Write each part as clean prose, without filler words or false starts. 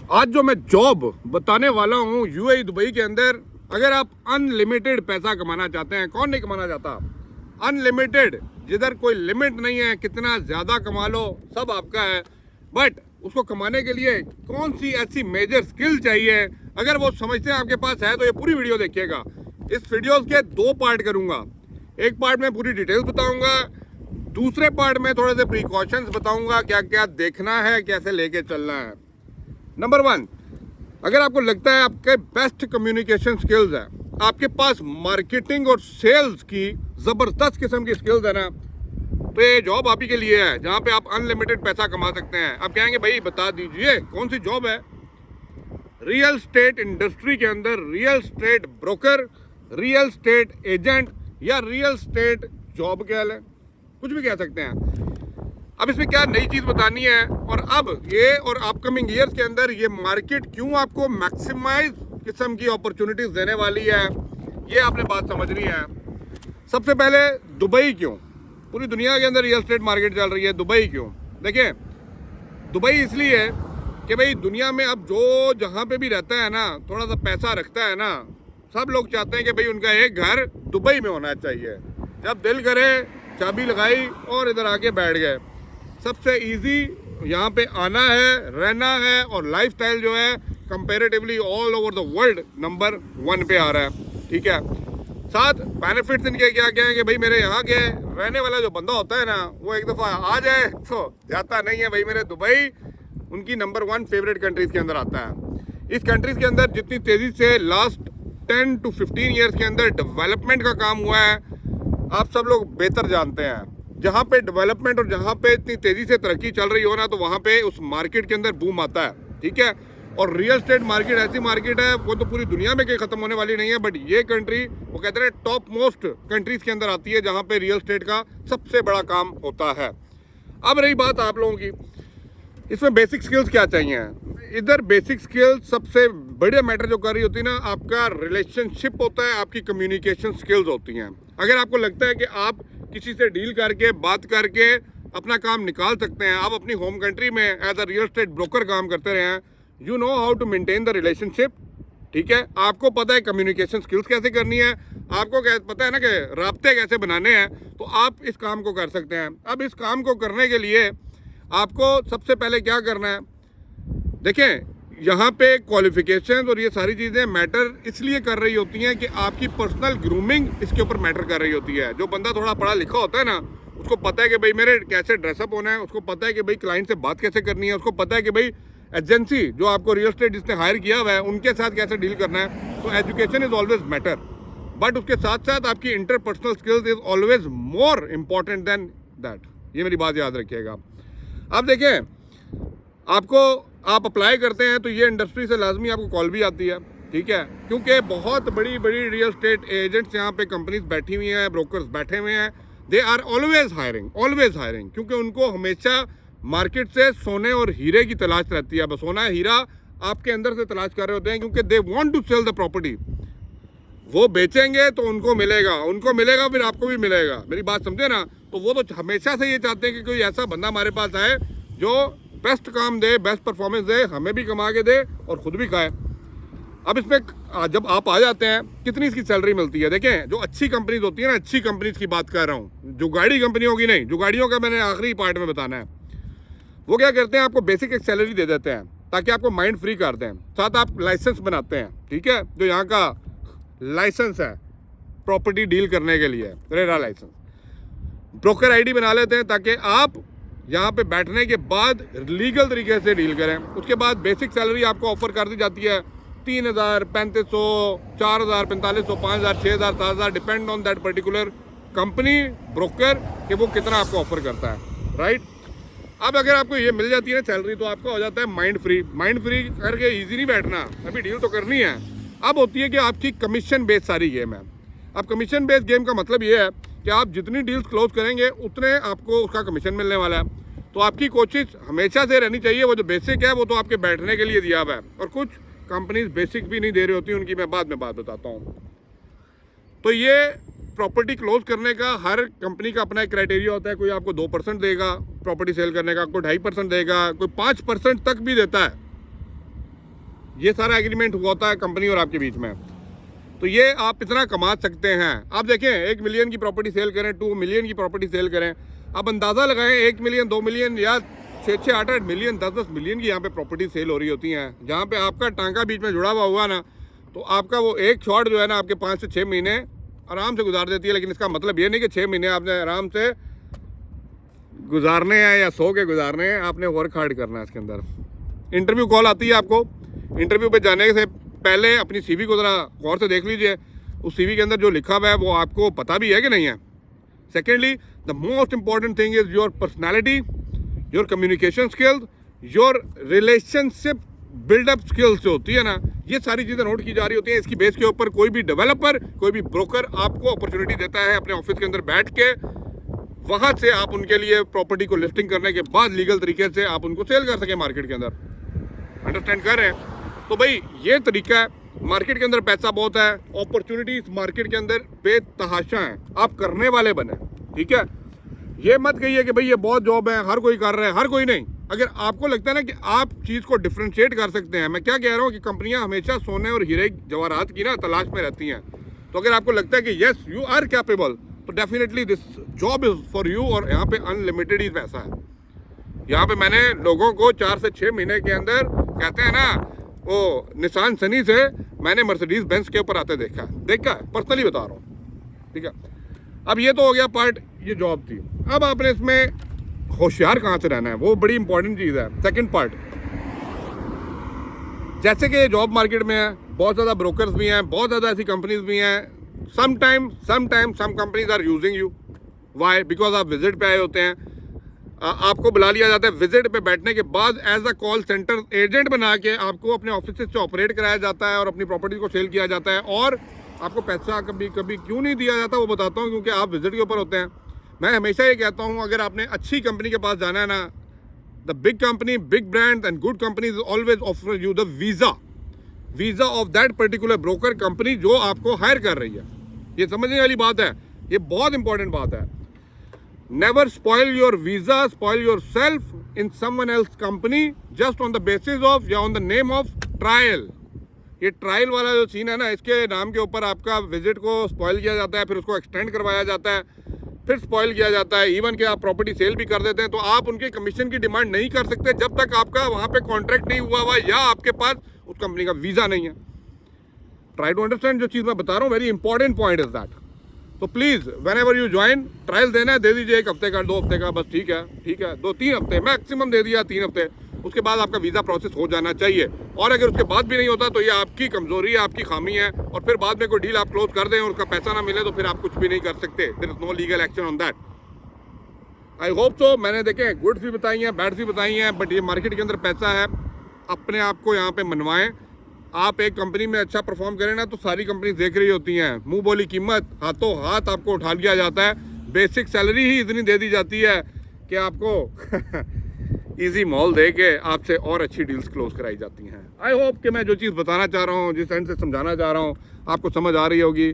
आज जो मैं जॉब बताने वाला हूँ यूएई दुबई के अंदर, अगर आप अनलिमिटेड पैसा कमाना चाहते हैं, कौन नहीं कमाना चाहता अनलिमिटेड, जिधर कोई लिमिट नहीं है, कितना ज़्यादा कमा लो सब आपका है। बट उसको कमाने के लिए कौन सी ऐसी मेजर स्किल चाहिए, अगर वो समझते हैं आपके पास है तो ये पूरी वीडियो देखिएगा। इस वीडियो के दो पार्ट करूँगा, एक पार्ट में पूरी डिटेल्स बताऊँगा, दूसरे पार्ट में थोड़े से प्रिकॉशंस बताऊँगा, क्या क्या देखना है, कैसे लेके चलना है। नंबर 1, अगर आपको लगता है आपके बेस्ट कम्युनिकेशन स्किल्स है, आपके पास मार्केटिंग और सेल्स की ज़बरदस्त किस्म की स्किल्स है ना, तो ये जॉब आप ही के लिए है, जहाँ पे आप अनलिमिटेड पैसा कमा सकते हैं। आप कहेंगे भाई बता दीजिए कौन सी जॉब है। रियल स्टेट इंडस्ट्री के अंदर real estate broker, real estate agent या रियल स्टेट जॉब क्या है, कुछ भी कह सकते हैं। अब इसमें क्या नई चीज़ बतानी है, और अब ये और अपकमिंग ईयर्स के अंदर ये मार्केट क्यों आपको मैक्सिमाइज किस्म की अपॉर्चुनिटीज़ देने वाली है, ये आपने बात समझनी है। सबसे पहले दुबई क्यों, पूरी दुनिया के अंदर रियल एस्टेट मार्केट चल रही है, दुबई क्यों? देखिए, दुबई इसलिए कि भाई दुनिया में अब जो जहाँ पे भी रहता है ना, थोड़ा सा पैसा रखता है ना, सब लोग चाहते हैं कि भाई उनका एक घर दुबई में होना चाहिए। जब दिल करे चाबी लगाई और इधर आके बैठ गए। सबसे इजी यहाँ पे आना है, रहना है, और लाइफस्टाइल जो है comparatively all over the world number 1 पे आ रहा है। ठीक है, साथ बेनिफिट्स इनके क्या क्या है कि भाई मेरे यहाँ के रहने वाला जो बंदा होता है ना, वो एक दफ़ा आ जाए तो जाता नहीं है। भाई मेरे दुबई उनकी नंबर 1 फेवरेट कंट्रीज़ के अंदर आता है। इस कंट्रीज़ के अंदर जितनी तेज़ी से लास्ट 10 to 15 ईयर्स के अंदर डेवलपमेंट का काम हुआ है, आप सब लोग बेहतर जानते हैं। जहाँ पे डेवलपमेंट और जहाँ पे इतनी तेज़ी से तरक्की चल रही हो ना, तो वहाँ पे उस मार्केट के अंदर बूम आता है। ठीक है, और रियल स्टेट मार्केट ऐसी मार्केट है, वो तो पूरी दुनिया में कहीं ख़त्म होने वाली नहीं है, बट ये कंट्री वो कहते हैं टॉप मोस्ट कंट्रीज़ के अंदर आती है जहाँ पे रियल स्टेट का सबसे बड़ा काम होता है। अब रही बात आप लोगों की, इसमें बेसिक स्किल्स क्या चाहिए। इधर बेसिक स्किल्स सबसे बड़े मैटर जो कर रही होती है ना, आपका रिलेशनशिप होता है, आपकी कम्युनिकेशन स्किल्स होती हैं। अगर आपको लगता है कि आप किसी से डील करके, बात करके अपना काम निकाल सकते हैं, आप अपनी होम कंट्री में as a real estate broker काम करते रहे हैं, you know how to maintain the relationship. ठीक है, आपको पता है कम्युनिकेशन स्किल्स कैसे करनी है, आपको क्या पता है ना कि राब्ते कैसे बनाने हैं, तो आप इस काम को कर सकते हैं। अब इस काम को करने के लिए आपको सबसे पहले क्या करना है, देखें यहाँ पे क्वालिफिकेशन और ये सारी चीज़ें मैटर इसलिए कर रही होती हैं कि आपकी पर्सनल ग्रूमिंग इसके ऊपर मैटर कर रही होती है। जो बंदा थोड़ा पढ़ा लिखा होता है ना, उसको पता है कि भाई मेरे कैसे ड्रेसअप होना है, उसको पता है कि भाई क्लाइंट से बात कैसे करनी है, उसको पता है कि भाई एजेंसी जो आपको रियल एस्टेट जिसने हायर किया हुआ है उनके साथ कैसे डील करना है। तो education is always matter, but उसके साथ साथ आपकी interpersonal skills is always more important than that. ये मेरी बात याद रखिएगा। अब देखें, आपको आप अप्लाई करते हैं तो ये इंडस्ट्री से लाजमी आपको कॉल भी आती है। ठीक है, क्योंकि बहुत बड़ी बड़ी रियल स्टेट एजेंट्स यहाँ पे कंपनीज बैठी हुई हैं, ब्रोकर्स बैठे हुए हैं, दे आर ऑलवेज हायरिंग, क्योंकि उनको हमेशा मार्केट से सोने और हीरे की तलाश रहती है। बस सोना हीरा आपके अंदर से तलाश कर रहे होते हैं, क्योंकि they want to sell the property. वो बेचेंगे तो उनको मिलेगा, फिर आपको भी मिलेगा। मेरी बात समझे ना? तो वो तो हमेशा से ये चाहते हैं कि कोई ऐसा बंदा हमारे पास आए जो बेस्ट काम दे, बेस्ट परफॉर्मेंस दे, हमें भी कमा के दे और खुद भी खाए। अब इसमें जब आप आ जाते हैं, कितनी इसकी सैलरी मिलती है। देखें, जो अच्छी कंपनीज होती है ना, अच्छी कंपनीज की बात कर रहा हूँ, जो गाड़ी कंपनी होगी नहीं, जो गाड़ियों का मैंने आखिरी पार्ट में बताना है, वो क्या करते हैं, आपको बेसिक एक सैलरी दे देते हैं ताकि आपको माइंड फ्री कर दें। साथ आप लाइसेंस बनाते हैं, ठीक है, जो यहाँ का लाइसेंस है प्रॉपर्टी डील करने के लिए, रेरा लाइसेंस, ब्रोकर आईडी बना लेते हैं ताकि आप यहाँ पे बैठने के बाद लीगल तरीके से डील करें। उसके बाद बेसिक सैलरी आपको ऑफर कर दी जाती है 3000, 3500, 4000, 4500, 5000, 6000, 7000, depend on that particular company broker कि वो कितना आपको ऑफर करता है। राइट, अब अगर आपको ये मिल जाती है ना सैलरी, तो आपका हो जाता है माइंड फ्री करके ईजी नहीं बैठना, अभी डील तो करनी है। अब होती है कि आपकी कमीशन बेस्ड सारी गेम है। अब कमीशन बेस्ड गेम का मतलब ये है कि आप जितनी डील्स क्लोज करेंगे उतने आपको उसका कमीशन मिलने वाला है। तो आपकी कोशिश हमेशा से रहनी चाहिए, वो जो बेसिक है वो तो आपके बैठने के लिए दिया हुआ है, और कुछ कंपनीज बेसिक भी नहीं दे रही होती, उनकी मैं बाद में बात बताता हूँ। तो ये प्रॉपर्टी क्लोज करने का हर कंपनी का अपना एक क्राइटेरिया होता है। कोई आपको 2% देगा प्रॉपर्टी सेल करने का, कोई 2.5% देगा, कोई 5% तक भी देता है। ये सारा एग्रीमेंट हुआ होता है कंपनी और आपके बीच में। तो ये आप इतना कमा सकते हैं। आप देखें 1 मिलियन की प्रॉपर्टी सेल करें, 2 मिलियन की प्रॉपर्टी सेल करें, आप अंदाज़ा लगाएं 1 मिलियन, 2 मिलियन या 6-6, 8-8 मिलियन, 10-10 मिलियन की यहाँ पे प्रॉपर्टी सेल हो रही होती हैं। जहाँ पे आपका टांका बीच में जुड़ा हुआ ना, तो आपका वो एक शॉट जो है ना आपके 5 से 6 महीने आराम से गुजार देती है। लेकिन इसका मतलब ये नहीं कि 6 महीने आपने आराम से गुजारने हैं या सो के गुजारने हैं, आपने वर्क हार्ड करना है इसके अंदर। इंटरव्यू कॉल आती है आपको, इंटरव्यू पे जाने से पहले अपनी सीवी को ज़रा गौर से देख लीजिए, उस सीवी के अंदर जो लिखा हुआ है वो आपको पता भी है कि नहीं है। Secondly, the most important thing is your personality, your communication skills, your relationship buildup skills जो होती है ना, ये सारी चीज़ें नोट की जा रही होती हैं। इसकी बेस के ऊपर कोई भी डेवलपर, कोई भी ब्रोकर आपको अपॉर्चुनिटी देता है अपने ऑफिस के अंदर बैठ के, वहाँ से आप उनके लिए प्रॉपर्टी को लिस्टिंग करने के बाद लीगल तरीके से आप उनको सेल कर सकें मार्केट के अंदर। अंडरस्टैंड कर रहे हैं? तो भाई ये तरीका है। मार्केट के अंदर पैसा बहुत है, अपॉर्चुनिटीज मार्केट के अंदर बेतहाशा है, आप करने वाले बने। ठीक है, ये मत कहिए कि भाई ये बहुत जॉब है, हर कोई कर रहा है, हर कोई नहीं। अगर आपको लगता है ना कि आप चीज़ को डिफ्रेंशिएट कर सकते हैं, मैं क्या कह रहा हूँ कि कंपनियां हमेशा सोने और हीरे जवाहरात की ना तलाश में रहती हैं। तो अगर आपको लगता है कि यस यू आर कैपेबल, तो definitely this job is for you. और यहाँ पे अनलिमिटेड ही पैसा है। यहाँ पे मैंने लोगों को 4 से 6 महीने के अंदर, कहते हैं ना वो निशान सनी से मैंने मर्सिडीज बेंज के ऊपर आते देखा है, पर्सनली बता रहा हूँ। ठीक है, अब ये तो हो गया पार्ट, ये जॉब थी। अब आपने इसमें होशियार कहाँ से रहना है, वो बड़ी इंपॉर्टेंट चीज़ है। सेकंड पार्ट, जैसे कि जॉब मार्केट में है, बहुत ज़्यादा ब्रोकर्स भी हैं, बहुत ज़्यादा ऐसी कंपनीज भी हैं। Sometime some companies are using you. Why? Because आप विजिट पे आए होते हैं, आपको बुला लिया जाता है। विजिट पे बैठने के बाद as a call centre agent बना के आपको अपने ऑफिस से ऑपरेट कराया जाता है और अपनी प्रॉपर्टी को सेल किया जाता है। और आपको पैसा कभी क्यों नहीं दिया जाता वो बताता हूँ, क्योंकि आप विजिट के ऊपर होते हैं। मैं हमेशा ये कहता हूँ, अगर आपने अच्छी कंपनी के पास जाना है ना, the big company, big brand and good companies always offer you the visa of that particular broker company जो आपको हायर कर रही है। ये समझने वाली बात है, ये बहुत इंपॉर्टेंट बात है। Never spoil your visa, spoil yourself in someone else company just on the basis of या on the name of trial. ये ट्रायल वाला जो सीन है ना, इसके नाम के ऊपर आपका विजिट को स्पॉइल किया जाता है, फिर उसको एक्सटेंड करवाया जाता है, फिर स्पॉइल किया जाता है। इवन कि आप प्रॉपर्टी सेल भी कर देते हैं तो आप उनके कमीशन की डिमांड नहीं कर सकते जब तक आपका वहाँ पे कॉन्ट्रैक्ट नहीं हुआ या आपके पास उस कंपनी का वीज़ा नहीं है। ट्राई टू अंडरस्टैंड जो चीज़ मैं बता रहा हूँ, very important point is that. तो please whenever you join, trial देना है दे दीजिए, 1 हफ्ते का, 2 हफ्ते का, बस ठीक है, 2-3 हफ्ते मैक्सिमम दे दिया, 3 हफ्ते। उसके बाद आपका वीज़ा प्रोसेस हो जाना चाहिए। और अगर उसके बाद भी नहीं होता तो ये आपकी कमजोरी है, आपकी खामी है, और फिर बाद में कोई डील आप क्लोज कर दें और उसका पैसा ना मिले तो फिर आप कुछ भी नहीं कर सकते। There is no legal action on that. I hope so. मैंने देखे गुड्स भी बताई हैं, बैड्स भी बताई हैं, बट ये मार्केट के अंदर पैसा है। अपने आप को यहाँ पे मनवाएं। आप एक कंपनी में अच्छा परफॉर्म करें ना तो सारी कंपनी देख रही होती हैं, मुंह बोली कीमत, हाथों हाथ आपको उठा लिया जाता है। बेसिक सैलरी ही इतनी दे दी जाती है कि आपको इजी मॉल दे के आपसे और अच्छी डील्स क्लोज कराई जाती हैं। आई होप कि मैं जो चीज़ बताना चाह रहा हूँ, जिस एंड से समझाना चाह रहा हूँ, आपको समझ आ रही होगी।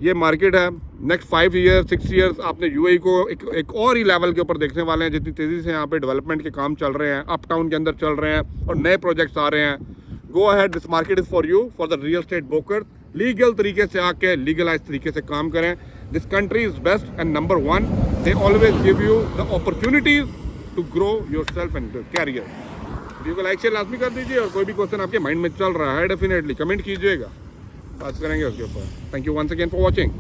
ये मार्केट है, नेक्स्ट 5 ईयर्स 6 ईयर्स आपने यूएई को एक और ही लेवल के ऊपर देखने वाले हैं। जितनी तेज़ी से यहाँ पे डेवलपमेंट के काम चल रहे हैं, अप टाउन के अंदर चल रहे हैं और नए प्रोजेक्ट्स आ रहे हैं। Go ahead, this market is for you, for the real estate broker. Legal तरीके से आके लीगलाइज तरीके से काम करें। This country is best and number 1। They always give you the opportunities to grow your self and career. Video को like share लाजमी कर दीजिए, और कोई भी क्वेश्चन आपके माइंड में चल रहा है डेफिनेटली कमेंट कीजिएगा, बात करेंगे उसके ऊपर। Thank you once again for watching.